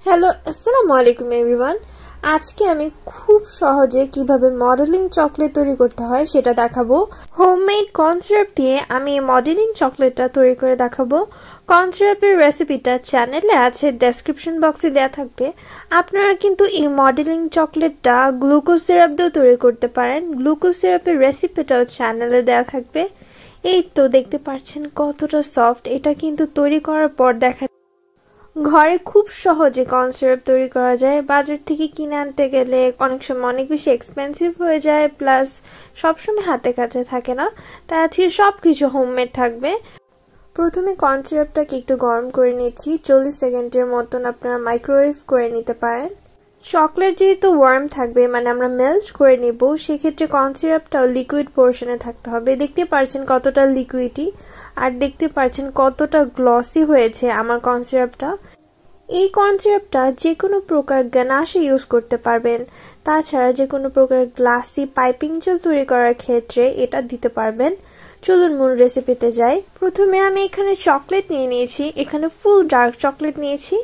Hello আসসালামু আলাইকুম everyone. আজকে আমি খুব সহজে কিভাবে মডেলিং চকলেট তৈরি করতে হয় সেটা দেখাবো। হোমমেড কর্ন সিরাপ দিয়ে আমি এই মডেলিং চকলেটটা তৈরি করে দেখাবো। কর্ন সিরাপের রেসিপিটা চ্যানেলে আছে, ডেসক্রিপশন বক্সে দেওয়া থাকবে। আপনারা কিন্তু এই মডেলিং চকলেটটা গ্লুকোজ সিরাপ দিয়েও তৈরি করতে পারেন। গ্লুকোজ সিরাপের রেসিপিটাও চ্যানেলে দেওয়া থাকবে। এই তো দেখতে পাচ্ছেন কতটা সফট। এটা কিন্তু তৈরি করার পর দেখা ঘরে খুব সহজে কর্ন সিরাপ তৈরি করা যায়। বাজার থেকে কিনে আনতে গেলে অনেক সময় অনেক বেশি এক্সপেন্সিভ হয়ে যায়, প্লাস সবসময় হাতে কাছে থাকে না। তাই আজকে সবকিছু হোমমেড থাকবে। প্রথমে কর্ন সিরাপটাকে একটু গরম করে নিচ্ছি। 40 সেকেন্ডের মতন আপনারা মাইক্রোওয়েভ করে নিতে পারেন। চকলেট যেহেতু ওয়ার্ম থাকবে, মানে আমরা মেল্ট করে নিব, সেক্ষেত্রে কর্ন সিরাপটাও লিকুইড পোর্শনে থাকতে হবে। দেখতে পাচ্ছেন কতটা লিকুইডি, আর দেখতে পাচ্ছেন কতটা গ্লসি হয়েছে আমার কর্ন সিরাপটা। এই কর্ন সিরাপটা যে কোনো প্রকার গানাশে ইউজ করতে পারবেন। তাছাড়া যে কোনো প্রকার গ্লাসি পাইপিং জেল তৈরি করার ক্ষেত্রে এটা দিতে পারবেন। চলুন মূল রেসিপিতে যাই। প্রথমে আমি এখানে চকলেট নিয়ে নিয়েছি। এখানে ফুল ডার্ক চকলেট নিয়েছি।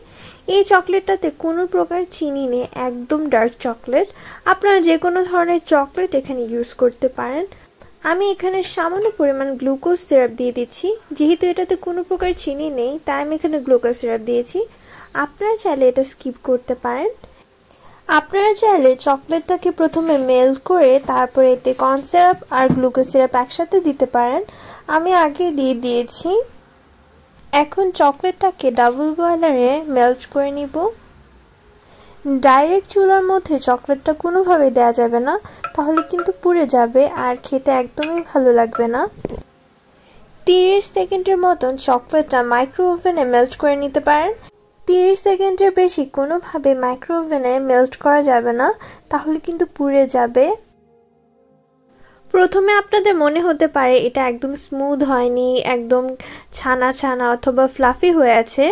এই চকলেটটাতে কোনো প্রকার চিনি নেই, একদম ডার্ক চকলেট। আপনারা যে কোনো ধরনের চকলেট এখানে ইউজ করতে পারেন। আমি এখানে সামান্য পরিমাণ গ্লুকোজ সিরাপ দিয়ে দিচ্ছি। যেহেতু এটাতে কোনো প্রকার চিনি নেই, তাই আমি এখানে গ্লুকোজ সিরাপ দিয়েছি। আপনারা চাইলে এটা স্কিপ করতে পারেন। আপনারা চাইলে চকলেটটাকে প্রথমে মেল্ট করে তারপরে এতে কর্ন সিরাপ আর গ্লুকোজ সিরাপ একসাথে দিতে পারেন। আমি আগে দিয়ে দিয়েছি। এখন চকলেটটাকে ডাবল বয়লারে মেল্ট করে নিব। ডাইরেক্ট চুলার মধ্যে চকলেটটা কোনোভাবে দেওয়া যাবে না, তাহলে কিন্তু পুড়ে যাবে আর খেতে একদমই ভালো লাগবে না। 30 সেকেন্ডের মতন চকলেটটা মাইক্রো ওভেনে মেল্ট করে নিতে পারেন। 30 সেকেন্ডের বেশি কোনোভাবে মাইক্রো ওভেনে মেল্ট করা যাবে না, তাহলে কিন্তু পুড়ে যাবে। প্রথমে আপনাদের মনে হতে পারে এটা একদম স্মুথ হয়নি, একদম ছানা ছানা অথবা ফ্লাফি হয়ে আছে।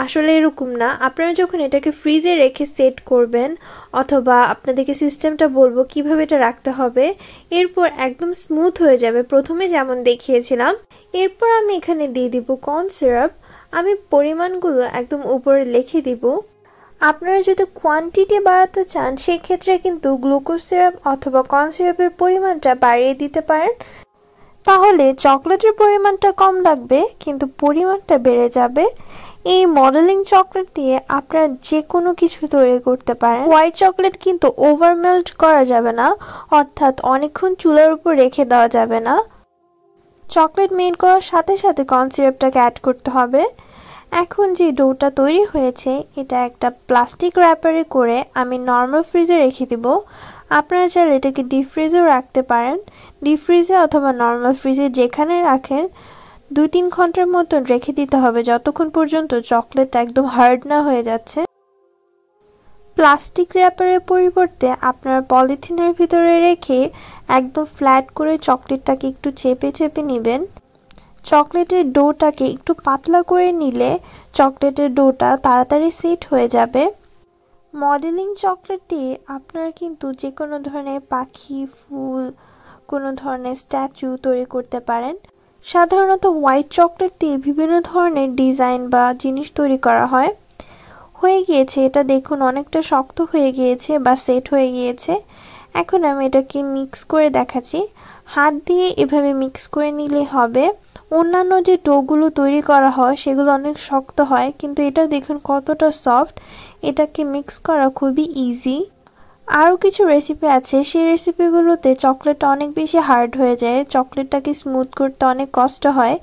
আসলে এরকম না। আপনারা যখন এটাকে ফ্রিজে রেখে সেট করবেন, অথবা আপনাদেরকে সিস্টেমটা বলবো কিভাবে এটা রাখতে হবে, এরপর একদম স্মুথ হয়ে যাবে, প্রথমে যেমন দেখিয়েছিলাম। এরপর আমি এখানে দিয়ে দিব কর্ন সিরাপ। আমি পরিমাণগুলো একদম উপরে লিখে দিব। আপনারা যদি কোয়ান্টিটি বাড়াতে চান, সেক্ষেত্রে কিন্তু গ্লুকোজ সিরাপ অথবা কর্ন সিরাপের পরিমাণটা বাড়িয়ে দিতে পারেন। তাহলে চকলেটের পরিমাণটা কম লাগবে, কিন্তু পরিমাণটা বেড়ে যাবে। এই মডেলিং চকলেট দিয়ে আপনারা যে কোনো কিছু তৈরি করতে পারেন। হোয়াইট চকলেট কিন্তু ওভার মেল্ট করা যাবে না, অর্থাৎ অনেকক্ষণ চুলার উপর রেখে দেওয়া যাবে না। চকলেট মেল্ট করার সাথে সাথে কর্ন সিরাপটাকে অ্যাড করতে হবে। এখন যে ডোটা তৈরি হয়েছে, এটা একটা প্লাস্টিক র্যাপারে করে আমি নর্মাল ফ্রিজে রেখে দিব। আপনারা চাইলে এটাকে ডিপ ফ্রিজেও রাখতে পারেন। ডিপ ফ্রিজে অথবা নর্মাল ফ্রিজে যেখানে রাখেন 2-3 ঘন্টার মতন রেখে দিতে হবে, যতক্ষণ পর্যন্ত চকলেটটা একদম হার্ড না হয়ে যাচ্ছে। প্লাস্টিক র্যাপারের পরিবর্তে আপনারা পলিথিনের ভিতরে রেখে একদম ফ্ল্যাট করে চকলেটটাকে একটু চেপে চেপে নেবেন। চকলেটের ডোটাকে একটু পাতলা করে নিলে চকলেটের ডোটা তাড়াতাড়ি সেট হয়ে যাবে। মডেলিং চকলেট দিয়ে আপনারা কিন্তু যে কোনো ধরনের পাখি, ফুল, কোনো ধরনের স্ট্যাচু তৈরি করতে পারেন। সাধারণত হোয়াইট চকলেট দিয়ে বিভিন্ন ধরনের ডিজাইন বা জিনিস তৈরি করা হয়। হয়ে গিয়েছে, এটা দেখুন অনেকটা শক্ত হয়ে গিয়েছে বা সেট হয়ে গিয়েছে। এখন আমি এটাকে মিক্স করে দেখাচ্ছি। হাত দিয়ে এভাবে মিক্স করে নিলে হবে। অন্যান্য যে ডোগুলো তৈরি করা হয় সেগুলো অনেক শক্ত হয়, কিন্তু এটা দেখুন কতটা সফট। এটাকে মিক্স করা খুবই ইজি। আরও কিছু রেসিপি আছে, সেই রেসিপিগুলোতে চকলেটটা অনেক বেশি হার্ড হয়ে যায়, চকলেটটাকে স্মুথ করতে অনেক কষ্ট হয়।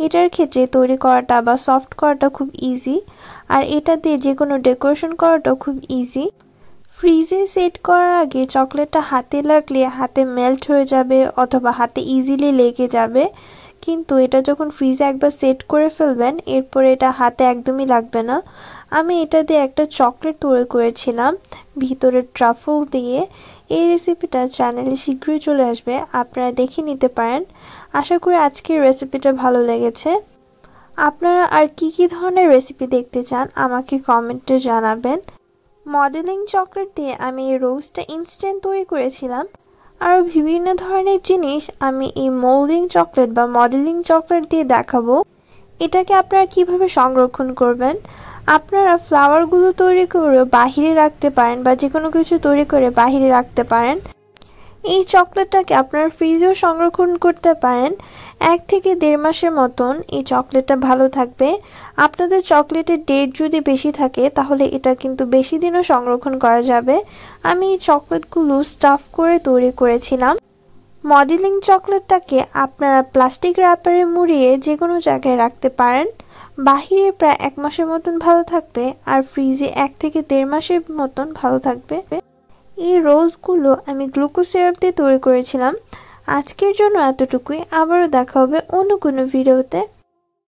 এটার ক্ষেত্রে তৈরি করাটা বা সফট করাটা খুব ইজি, আর এটা দিয়ে যে কোনো ডেকোরেশন করাটাও খুব ইজি। ফ্রিজে সেট করার আগে চকলেটটা হাতে লাগলে হাতে মেল্ট হয়ে যাবে অথবা হাতে ইজিলি লেগে যাবে, কিন্তু এটা যখন ফ্রিজে একবার সেট করে ফেলবেন, এরপরে এটা হাতে একদমই লাগবে না। আমি এটা দিয়ে একটা চকলেট তৈরি করেছিলাম ভিতরে ট্রাফল দিয়ে। এই রেসিপিটা চ্যানেলে শীঘ্রই চলে আসবে, আপনারা দেখে নিতে পারেন। আশা করি আজকের রেসিপিটা ভালো লেগেছে। আপনারা আর কি কি ধরনের রেসিপি দেখতে চান আমাকে কমেন্টে জানাবেন। মডেলিং চকলেট দিয়ে আমি এই রোস্টটা ইনস্ট্যান্ট তৈরি করেছিলাম। আরও বিভিন্ন ধরনের জিনিস আমি এই মোল্ডিং চকলেট বা মডেলিং চকলেট দিয়ে দেখাবো। এটাকে আপনারা কিভাবে সংরক্ষণ করবেন আপনারা ফ্লাওয়ারগুলো তৈরি করে বাহিরে রাখতে পারেন বা যে কোনো কিছু তৈরি করে বাহিরে রাখতে পারেন। এই চকলেটটাকে আপনারা ফ্রিজেও সংরক্ষণ করতে পারেন। 1 থেকে 1.5 মাসের মতন এই চকলেটটা ভালো থাকবে। আপনাদের চকলেটের ডেট যদি বেশি থাকে তাহলে এটা কিন্তু বেশি দিনও সংরক্ষণ করা যাবে। আমি এই চকলেটগুলো স্টাফ করে তৈরি করেছিলাম। মডেলিং চকলেটটাকে আপনারা প্লাস্টিক র্যাপারে মুড়িয়ে যে কোনো জায়গায় রাখতে পারেন। বাহিরে প্রায় 1 মাসের মতন ভালো থাকবে আর ফ্রিজে 1 থেকে 1.5 মাসের মতন ভালো থাকবে। এই রোজগুলো আমি গ্লুকোজ সিরাপ দিয়ে তৈরি করেছিলাম। আজকের জন্য এতটুকুই। আবারও দেখা হবে অন্য কোনো ভিডিওতে।